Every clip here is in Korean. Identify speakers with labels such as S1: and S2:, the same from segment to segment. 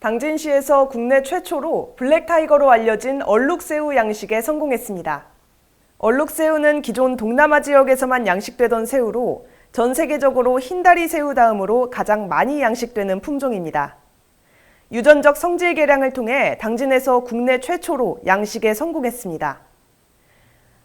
S1: 당진시에서 국내 최초로 블랙타이거로 알려진 얼룩새우 양식에 성공했습니다. 얼룩새우는 기존 동남아 지역에서만 양식되던 새우로 전 세계적으로 흰다리 새우 다음으로 가장 많이 양식되는 품종입니다. 유전적 성질 개량을 통해 당진에서 국내 최초로 양식에 성공했습니다.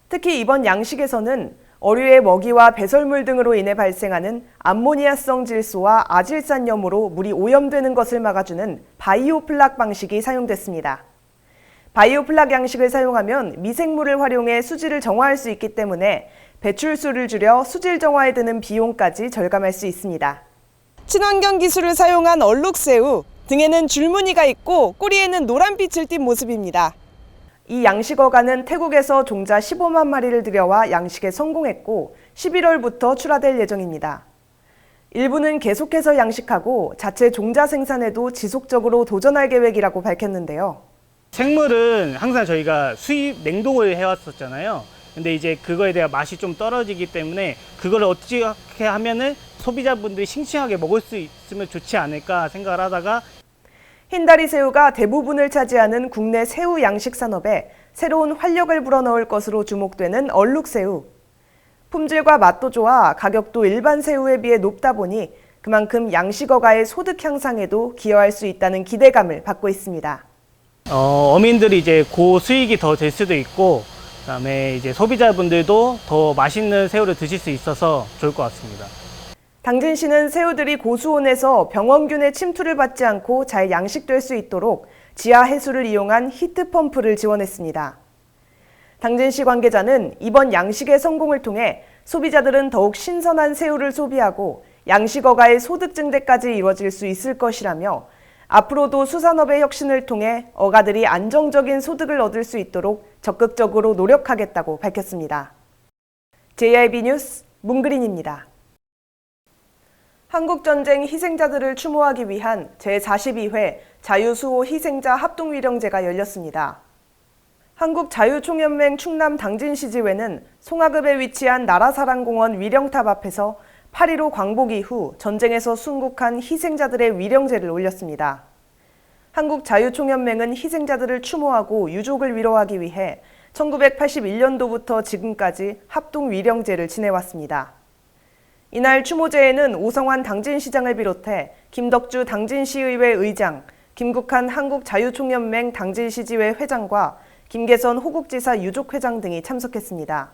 S1: 특히 이번 양식에서는 어류의 먹이와 배설물 등으로 인해 발생하는 암모니아성 질소와 아질산염으로 물이 오염되는 것을 막아주는 바이오플락 방식이 사용됐습니다. 바이오플락 양식을 사용하면 미생물을 활용해 수질을 정화할 수 있기 때문에 배출수를 줄여 수질 정화에 드는 비용까지 절감할 수 있습니다. 친환경 기술을 사용한 얼룩새우, 등에는 줄무늬가 있고 꼬리에는 노란빛을 띤 모습입니다. 이 양식어가는 태국에서 종자 15만 마리를 들여와 양식에 성공했고 11월부터 출하될 예정입니다. 일부는 계속해서 양식하고 자체 종자 생산에도 지속적으로 도전할 계획이라고 밝혔는데요.
S2: 생물은 항상 저희가 수입 냉동을 해왔었잖아요. 근데 이제 그거에 대한 맛이 좀 떨어지기 때문에 그걸 어떻게 하면은 소비자분들이 싱싱하게 먹을 수 있으면 좋지 않을까 생각을 하다가
S1: 흰다리 새우가 대부분을 차지하는 국내 새우 양식 산업에 새로운 활력을 불어넣을 것으로 주목되는 얼룩새우. 품질과 맛도 좋아 가격도 일반 새우에 비해 높다 보니 그만큼 양식어가의 소득 향상에도 기여할 수 있다는 기대감을 받고 있습니다.
S2: 어민들이 이제 고수익이 더 될 수도 있고 그다음에 이제 소비자분들도 더 맛있는 새우를 드실 수 있어서 좋을 것 같습니다.
S1: 당진시는 새우들이 고수온에서 병원균의 침투를 받지 않고 잘 양식될 수 있도록 지하 해수를 이용한 히트펌프를 지원했습니다. 당진시 관계자는 이번 양식의 성공을 통해 소비자들은 더욱 신선한 새우를 소비하고 양식어가의 소득 증대까지 이루어질 수 있을 것이라며 앞으로도 수산업의 혁신을 통해 어가들이 안정적인 소득을 얻을 수 있도록 적극적으로 노력하겠다고 밝혔습니다. JIB 뉴스 문그린입니다. 한국전쟁 희생자들을 추모하기 위한 제42회 자유수호 희생자 합동위령제가 열렸습니다. 한국자유총연맹 충남 당진시지회는 송하급에 위치한 나라사랑공원 위령탑 앞에서 8.15 광복 이후 전쟁에서 순국한 희생자들의 위령제를 올렸습니다. 한국자유총연맹은 희생자들을 추모하고 유족을 위로하기 위해 1981년도부터 지금까지 합동위령제를 지내왔습니다. 이날 추모제에는 오성환 당진시장을 비롯해 김덕주 당진시의회 의장, 김국한 한국자유총연맹 당진시지회 회장과 김계선 호국지사 유족회장 등이 참석했습니다.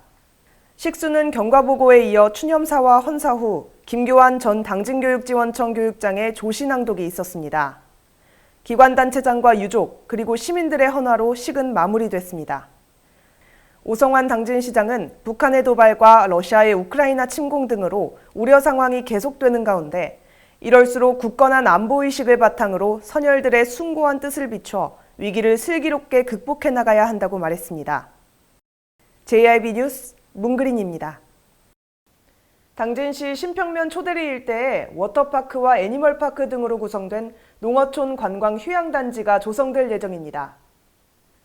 S1: 식수는 경과보고에 이어 추념사와 헌사 후 김교환 전 당진교육지원청 교육장의 조시낭독이 있었습니다. 기관단체장과 유족, 그리고 시민들의 헌화로 식은 마무리됐습니다. 오성환 당진시장은 북한의 도발과 러시아의 우크라이나 침공 등으로 우려 상황이 계속되는 가운데 이럴수록 굳건한 안보의식을 바탕으로 선열들의 숭고한 뜻을 비춰 위기를 슬기롭게 극복해 나가야 한다고 말했습니다. JIB 뉴스 문그린입니다. 당진시 신평면 초대리 일대에 워터파크와 애니멀파크 등으로 구성된 농어촌 관광 휴양단지가 조성될 예정입니다.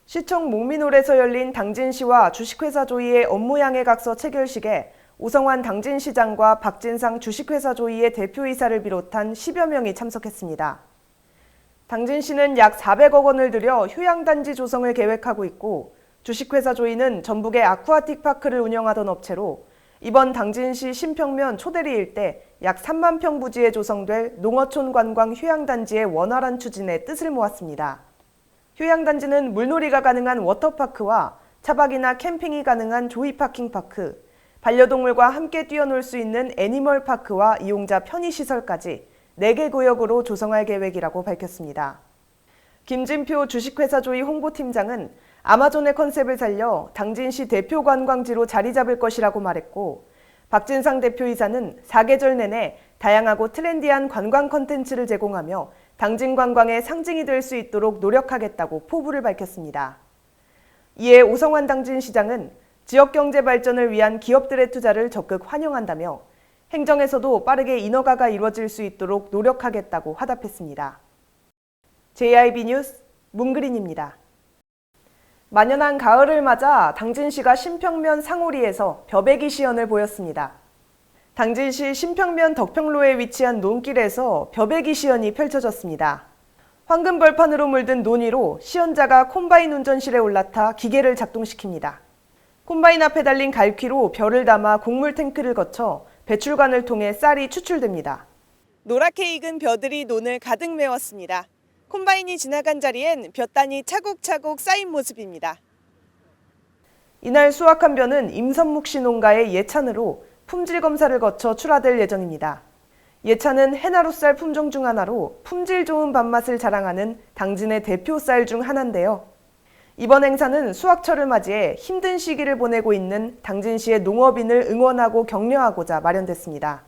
S1: 시청 목민홀에서 열린 당진시와 주식회사 조이의 업무양해각서 체결식에 오성환 당진시장과 박진상 주식회사 조이의 대표이사를 비롯한 10여 명이 참석했습니다. 당진시는 약 400억 원을 들여 휴양단지 조성을 계획하고 있고 주식회사 조이는 전북의 아쿠아틱 파크를 운영하던 업체로 이번 당진시 신평면 초대리 일대 약 3만 평 부지에 조성될 농어촌 관광 휴양단지의 원활한 추진에 뜻을 모았습니다. 휴양단지는 물놀이가 가능한 워터파크와 차박이나 캠핑이 가능한 조이파킹파크, 반려동물과 함께 뛰어놀 수 있는 애니멀파크와 이용자 편의시설까지 4개 구역으로 조성할 계획이라고 밝혔습니다. 김진표 주식회사 조이 홍보팀장은 아마존의 컨셉을 살려 당진시 대표 관광지로 자리 잡을 것이라고 말했고, 박진상 대표이사는 사계절 내내 다양하고 트렌디한 관광 컨텐츠를 제공하며 당진 관광의 상징이 될 수 있도록 노력하겠다고 포부를 밝혔습니다. 이에 오성환 당진시장은 지역경제 발전을 위한 기업들의 투자를 적극 환영한다며 행정에서도 빠르게 인허가가 이루어질 수 있도록 노력하겠다고 화답했습니다. JIB 뉴스 문그린입니다. 만연한 가을을 맞아 당진시가 신평면 상오리에서 벼베기 시연을 보였습니다. 당진시 신평면 덕평로에 위치한 논길에서 벼베기 시연이 펼쳐졌습니다. 황금벌판으로 물든 논의로 시연자가 콤바인 운전실에 올라타 기계를 작동시킵니다. 콤바인 앞에 달린 갈퀴로 벼를 담아 곡물 탱크를 거쳐 배출관을 통해 쌀이 추출됩니다. 노랗게 익은 벼들이 논을 가득 메웠습니다. 콤바인이 지나간 자리엔 벼단이 차곡차곡 쌓인 모습입니다. 이날 수확한 벼는 임선묵 씨 농가의 예찬으로 품질 검사를 거쳐 출하될 예정입니다. 예찬은 해나루쌀 품종 중 하나로 품질 좋은 밥맛을 자랑하는 당진의 대표 쌀 중 하나인데요. 이번 행사는 수확철을 맞이해 힘든 시기를 보내고 있는 당진시의 농업인을 응원하고 격려하고자 마련됐습니다.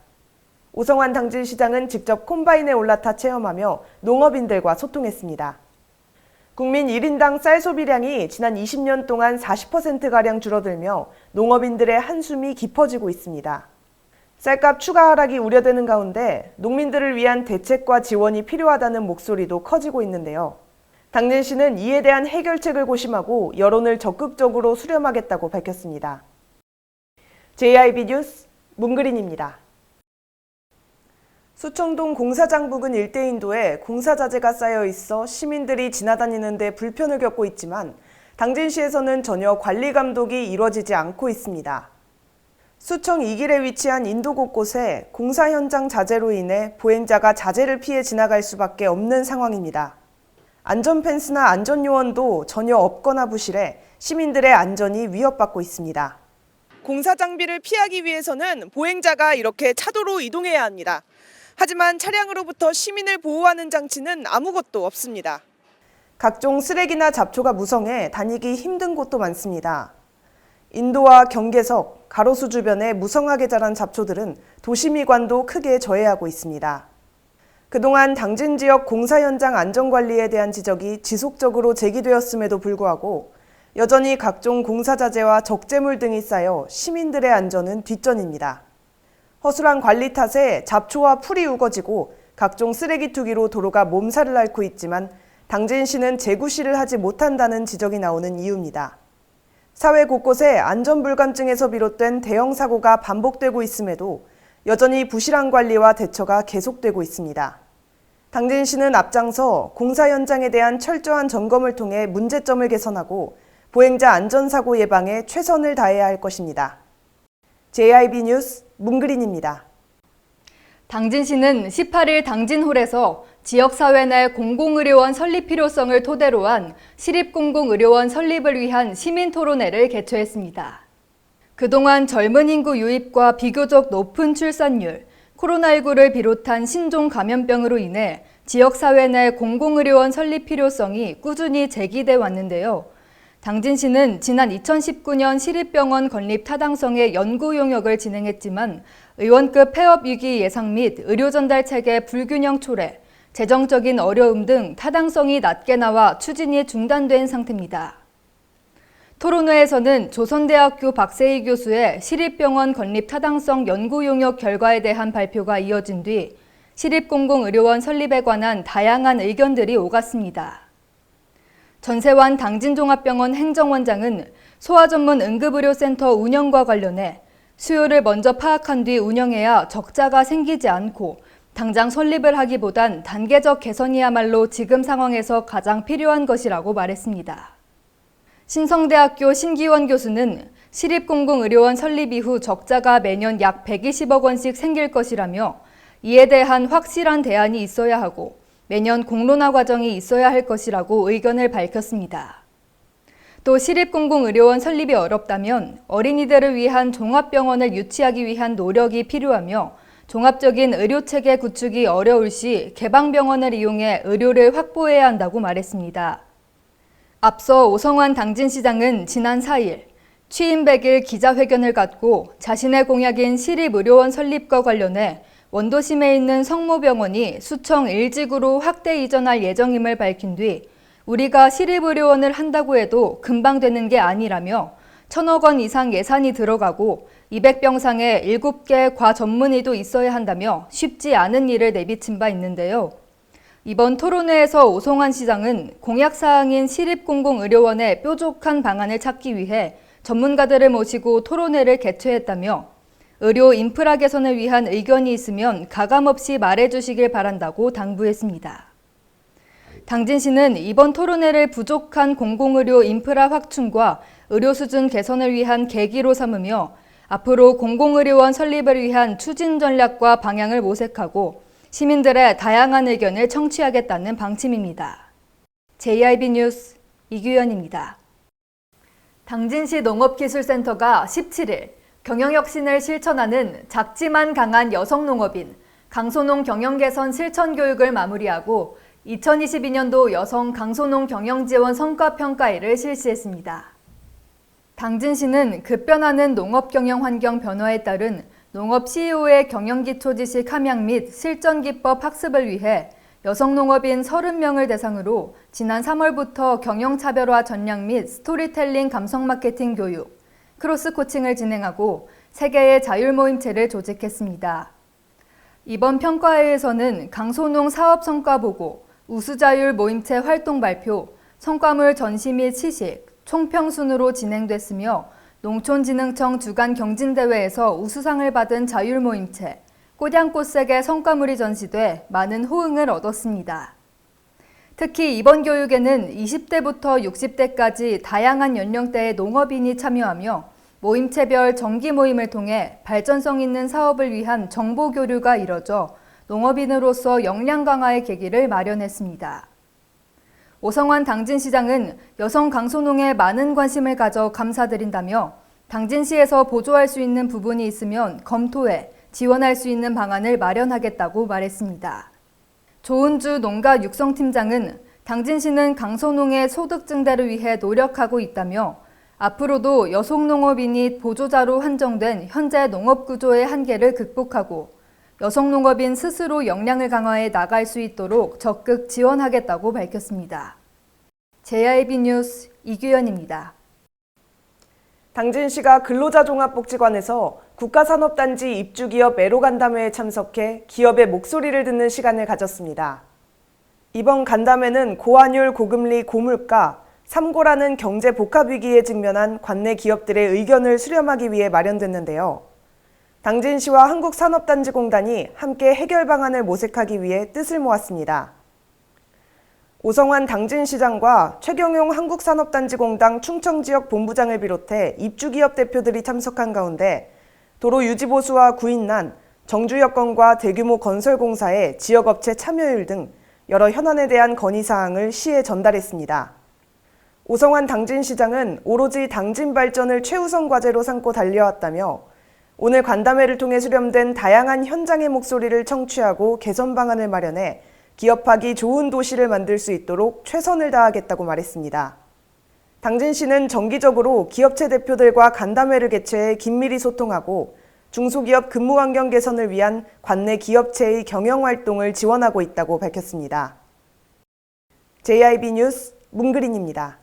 S1: 오성환 당진시장은 직접 콤바인에 올라타 체험하며 농업인들과 소통했습니다. 국민 1인당 쌀 소비량이 지난 20년 동안 40%가량 줄어들며 농업인들의 한숨이 깊어지고 있습니다. 쌀값 추가 하락이 우려되는 가운데 농민들을 위한 대책과 지원이 필요하다는 목소리도 커지고 있는데요. 당진시는 이에 대한 해결책을 고심하고 여론을 적극적으로 수렴하겠다고 밝혔습니다. JIB 뉴스 문그린입니다. 수청동 공사장 부근 일대인도에 공사자재가 쌓여 있어 시민들이 지나다니는 데 불편을 겪고 있지만 당진시에서는 전혀 관리 감독이 이루어지지 않고 있습니다. 수청 2길에 위치한 인도 곳곳에 공사 현장 자재로 인해 보행자가 자재를 피해 지나갈 수밖에 없는 상황입니다. 안전펜스나 안전요원도 전혀 없거나 부실해 시민들의 안전이 위협받고 있습니다. 공사 장비를 피하기 위해서는 보행자가 이렇게 차도로 이동해야 합니다. 하지만 차량으로부터 시민을 보호하는 장치는 아무것도 없습니다. 각종 쓰레기나 잡초가 무성해 다니기 힘든 곳도 많습니다. 인도와 경계석, 가로수 주변에 무성하게 자란 잡초들은 도시미관도 크게 저해하고 있습니다. 그동안 당진 지역 공사 현장 안전관리에 대한 지적이 지속적으로 제기되었음에도 불구하고 여전히 각종 공사 자재와 적재물 등이 쌓여 시민들의 안전은 뒷전입니다. 허술한 관리 탓에 잡초와 풀이 우거지고 각종 쓰레기 투기로 도로가 몸살을 앓고 있지만 당진시는 재구시를 하지 못한다는 지적이 나오는 이유입니다. 사회 곳곳에 안전불감증에서 비롯된 대형 사고가 반복되고 있음에도 여전히 부실한 관리와 대처가 계속되고 있습니다. 당진시는 앞장서 공사 현장에 대한 철저한 점검을 통해 문제점을 개선하고 보행자 안전사고 예방에 최선을 다해야 할 것입니다. JIB 뉴스 문그린입니다.
S3: 당진시는 18일 당진홀에서 지역사회 내 공공의료원 설립 필요성을 토대로 한 시립공공의료원 설립을 위한 시민토론회를 개최했습니다. 그동안 젊은 인구 유입과 비교적 높은 출산율, 코로나19를 비롯한 신종 감염병으로 인해 지역사회 내 공공의료원 설립 필요성이 꾸준히 제기돼 왔는데요. 당진시는 지난 2019년 시립병원 건립 타당성의 연구 용역을 진행했지만 의원급 폐업 위기 예상 및 의료 전달 체계 불균형 초래, 재정적인 어려움 등 타당성이 낮게 나와 추진이 중단된 상태입니다. 토론회에서는 조선대학교 박세희 교수의 시립병원 건립 타당성 연구 용역 결과에 대한 발표가 이어진 뒤 시립공공의료원 설립에 관한 다양한 의견들이 오갔습니다. 전세환 당진종합병원 행정원장은 소아전문 응급의료센터 운영과 관련해 수요를 먼저 파악한 뒤 운영해야 적자가 생기지 않고 당장 설립을 하기보단 단계적 개선이야말로 지금 상황에서 가장 필요한 것이라고 말했습니다. 신성대학교 신기원 교수는 시립공공의료원 설립 이후 적자가 매년 약 120억 원씩 생길 것이라며 이에 대한 확실한 대안이 있어야 하고 매년 공론화 과정이 있어야 할 것이라고 의견을 밝혔습니다. 또 시립공공의료원 설립이 어렵다면 어린이들을 위한 종합병원을 유치하기 위한 노력이 필요하며 종합적인 의료체계 구축이 어려울 시 개방병원을 이용해 의료를 확보해야 한다고 말했습니다. 앞서 오성환 당진시장은 지난 4일 취임 100일 기자회견을 갖고 자신의 공약인 시립의료원 설립과 관련해 원도심에 있는 성모병원이 수청 1지구로 확대 이전할 예정임을 밝힌 뒤 우리가 시립의료원을 한다고 해도 금방 되는 게 아니라며 1,000억 원 이상 예산이 들어가고 200병상에 7개 과전문의도 있어야 한다며 쉽지 않은 일을 내비친 바 있는데요. 이번 토론회에서 오성환 시장은 공약사항인 시립공공의료원의 뾰족한 방안을 찾기 위해 전문가들을 모시고 토론회를 개최했다며 의료 인프라 개선을 위한 의견이 있으면 가감없이 말해주시길 바란다고 당부했습니다. 당진시는 이번 토론회를 부족한 공공의료 인프라 확충과 의료 수준 개선을 위한 계기로 삼으며 앞으로 공공의료원 설립을 위한 추진 전략과 방향을 모색하고 시민들의 다양한 의견을 청취하겠다는 방침입니다. JIB 뉴스 이규현입니다. 당진시 농업기술센터가 17일 경영혁신을 실천하는 작지만 강한 여성농업인 강소농 경영개선 실천교육을 마무리하고 2022년도 여성 강소농 경영지원 성과평가회를 실시했습니다. 당진시는 급변하는 농업경영 환경 변화에 따른 농업 CEO의 경영기초지식 함양 및 실전기법 학습을 위해 여성농업인 30명을 대상으로 지난 3월부터 경영차별화 전략 및 스토리텔링 감성 마케팅 교육, 크로스 코칭을 진행하고 3개의 자율모임체를 조직했습니다. 이번 평가회에서는 강소농 사업 성과 보고, 우수자율 모임체 활동 발표, 성과물 전시 및 시식, 총평순으로 진행됐으며 농촌진흥청 주간 경진대회에서 우수상을 받은 자율모임체, 꽃양꽃색의 성과물이 전시돼 많은 호응을 얻었습니다. 특히 이번 교육에는 20대부터 60대까지 다양한 연령대의 농업인이 참여하며 모임체별 정기 모임을 통해 발전성 있는 사업을 위한 정보 교류가 이뤄져 농업인으로서 역량 강화의 계기를 마련했습니다. 오성환 당진시장은 여성 강소농에 많은 관심을 가져 감사드린다며 당진시에서 보조할 수 있는 부분이 있으면 검토해 지원할 수 있는 방안을 마련하겠다고 말했습니다. 조은주 농가육성팀장은 당진시는 강소농의 소득 증대를 위해 노력하고 있다며 앞으로도 여성농업인이 보조자로 한정된 현재 농업구조의 한계를 극복하고 여성농업인 스스로 역량을 강화해 나갈 수 있도록 적극 지원하겠다고 밝혔습니다. JIB 뉴스 이규현입니다.
S1: 당진시가 근로자종합복지관에서 국가산업단지 입주기업 애로간담회에 참석해 기업의 목소리를 듣는 시간을 가졌습니다. 이번 간담회는 고환율, 고금리, 고물가, 삼고라는 경제 복합 위기에 직면한 관내 기업들의 의견을 수렴하기 위해 마련됐는데요. 당진시와 한국산업단지공단이 함께 해결 방안을 모색하기 위해 뜻을 모았습니다. 오성환 당진시장과 최경용 한국산업단지공단 충청지역 본부장을 비롯해 입주기업 대표들이 참석한 가운데 도로 유지보수와 구인난, 정주 여건과 대규모 건설공사의 지역업체 참여율 등 여러 현안에 대한 건의사항을 시에 전달했습니다. 오성환 당진시장은 오로지 당진 발전을 최우선 과제로 삼고 달려왔다며 오늘 간담회를 통해 수렴된 다양한 현장의 목소리를 청취하고 개선 방안을 마련해 기업하기 좋은 도시를 만들 수 있도록 최선을 다하겠다고 말했습니다. 당진시는 정기적으로 기업체 대표들과 간담회를 개최해 긴밀히 소통하고 중소기업 근무 환경 개선을 위한 관내 기업체의 경영 활동을 지원하고 있다고 밝혔습니다. JIB 뉴스 문그린입니다.